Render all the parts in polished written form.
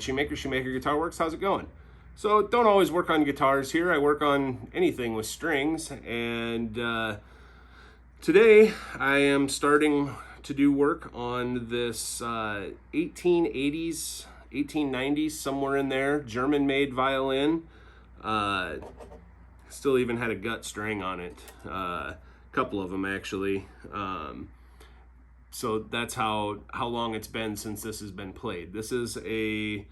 Shoemaker, Shoemaker Guitar Works. How's it going? So don't always work on guitars here. I work on anything with strings, and today I am starting to do work on this 1880s, 1890s, somewhere in there, German-made violin. Still even had a gut string on it, a couple of them actually. So that's how long it's been since this has been played. This is a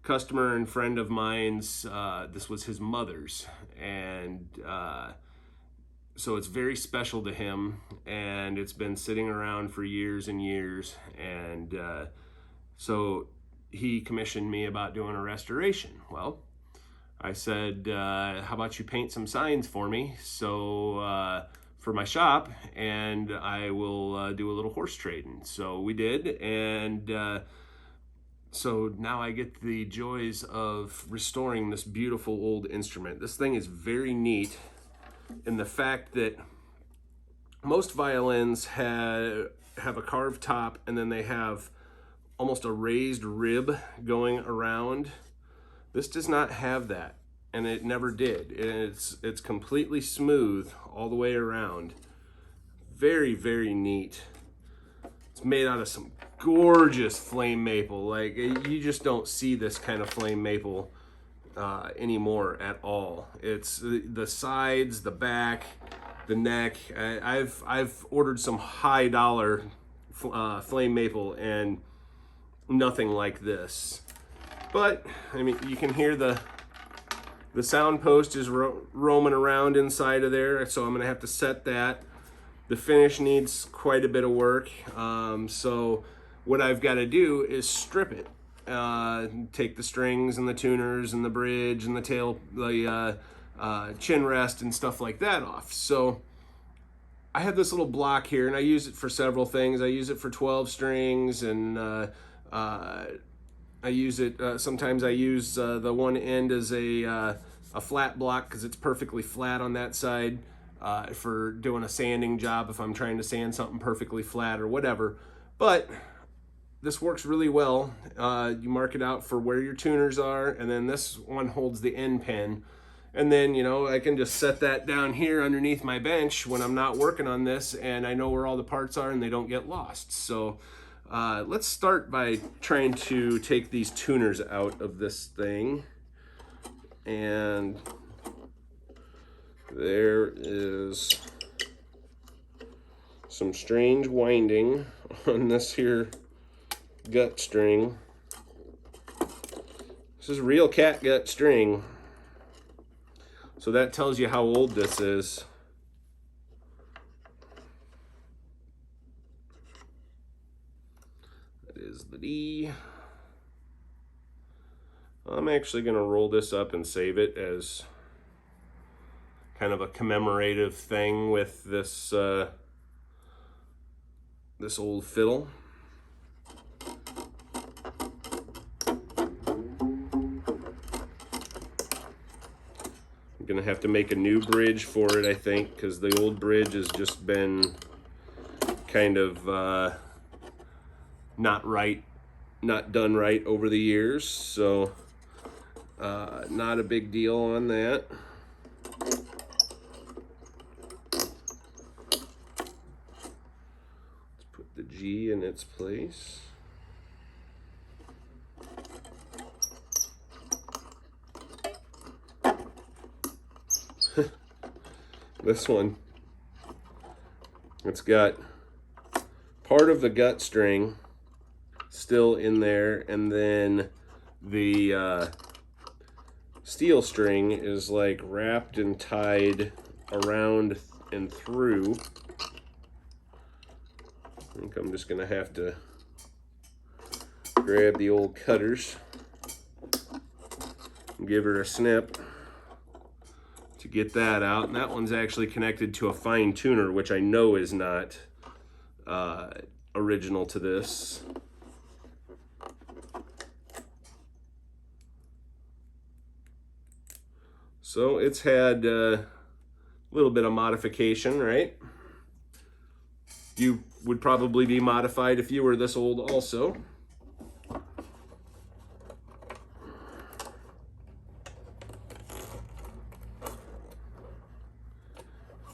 customer and friend of mine's. This was his mother's, and so it's very special to him, and it's been sitting around for years and years, and so he commissioned me about doing a restoration. Well, I said, how about you paint some signs for me, so for my shop, and I will do a little horse trading. So we did, and so now I get the joys of restoring this beautiful old instrument. This thing is very neat in the fact that most violins have a carved top, and then they have almost a raised rib going around. This does not have that, and it never did. It's completely smooth all the way around. Very, very neat. It's made out of some gorgeous flame maple. Like, you just don't see this kind of flame maple anymore at all. It's the sides, the back, the neck. I've ordered some high dollar flame maple and nothing like this. But I mean, you can hear the sound post is roaming around inside of there, so I'm gonna have to set that. The finish needs quite a bit of work, so what I've got to do is strip it. Take the strings and the tuners and the bridge and the tail, the chin rest and stuff like that off. So I have this little block here, and I use it for several things. I use it for 12 strings, and I use it, sometimes I use the one end as a flat block because it's perfectly flat on that side for doing a sanding job if I'm trying to sand something perfectly flat or whatever. But this works really well. You mark it out for where your tuners are, and then this one holds the end pin. And then, you know, I can just set that down here underneath my bench when I'm not working on this, and I know where all the parts are and they don't get lost. So let's start by trying to take these tuners out of this thing. And there is some strange winding on this here gut string. This is real catgut string. So that tells you how old this is. That is the D. I'm actually going to roll this up and save it as kind of a commemorative thing with this this old fiddle. I'm gonna have to make a new bridge for it, I think, because the old bridge has just been kind of not done right over the years, so not a big deal on that. Let's put the G in its place. This one, it's got part of the gut string still in there, and then the steel string is like wrapped and tied around and through. I think I'm just gonna have to grab the old cutters and give her a snip to get that out. And that one's actually connected to a fine tuner, which I know is not original to this. So it's had a little bit of modification, right? You would probably be modified if you were this old also.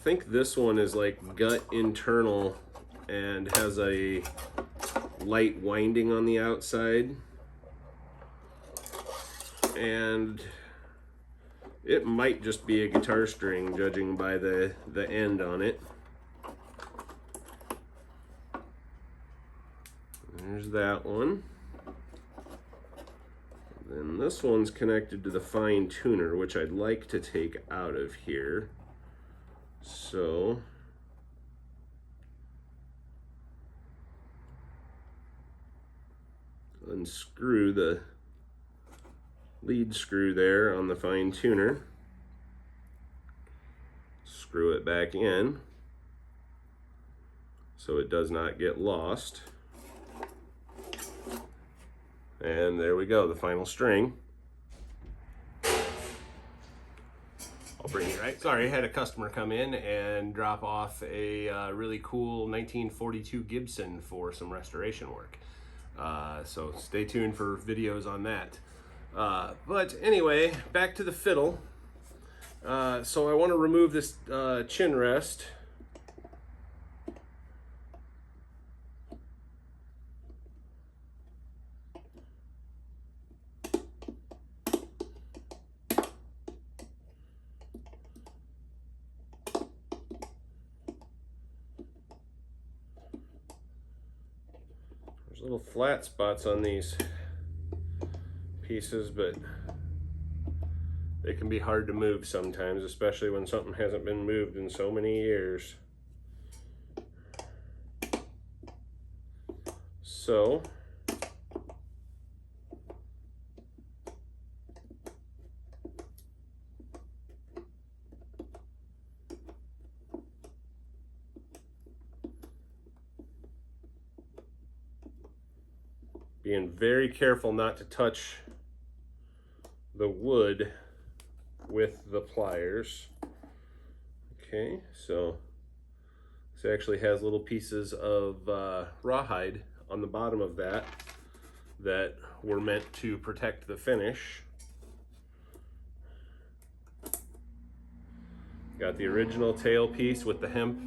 think this one is like gut internal and has a light winding on the outside. And it might just be a guitar string, judging by the end on it. There's that one. Then this one's connected to the fine tuner, which I'd like to take out of here. So unscrew the lead screw there on the fine tuner. Screw it back in so it does not get lost. And there we go, the final string. I'll bring you right. Sorry, I had a customer come in and drop off a really cool 1942 Gibson for some restoration work. So stay tuned for videos on that. But anyway, back to the fiddle. So I want to remove this chin rest. There's little flat spots on these pieces, but they can be hard to move sometimes, especially when something hasn't been moved in so many years. So being very careful not to touch the wood with the pliers. Okay, so this actually has little pieces of rawhide on the bottom of that were meant to protect the finish. Got the original tail piece with the hemp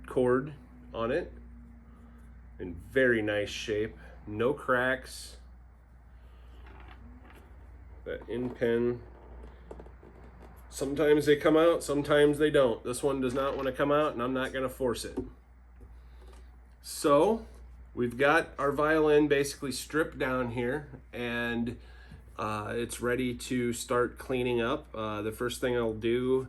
cord on it in very nice shape, no cracks. That end pin, sometimes they come out, sometimes they don't. This one does not want to come out, and I'm not going to force it. So we've got our violin basically stripped down here, and it's ready to start cleaning up. The first thing I'll do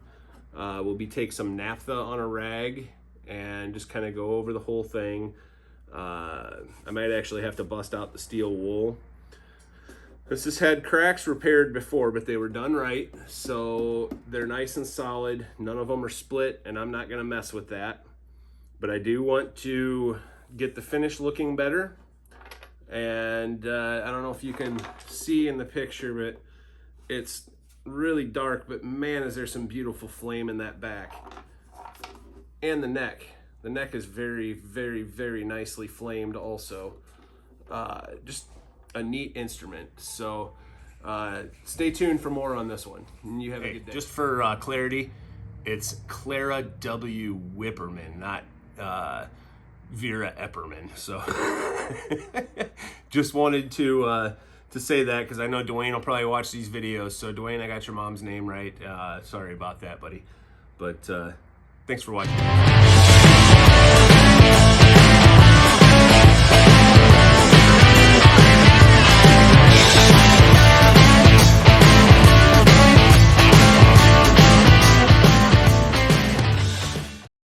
will be take some naphtha on a rag and just kind of go over the whole thing. I might actually have to bust out the steel wool. This has had cracks repaired before, but they were done right, so they're nice and solid. None of them are split, and I'm not going to mess with that. But I do want to get the finish looking better. And I don't know if you can see in the picture, but it's really dark, but man, is there some beautiful flame in that back. And the neck. The neck is very, very, very nicely flamed also. Just a neat instrument. So stay tuned for more on this one. And you have a good day. Just for clarity, it's Clara W. Whipperman, not Vera Epperman. So just wanted to say that because I know Dwayne will probably watch these videos. So Dwayne, I got your mom's name right. Sorry about that, buddy. But thanks for watching.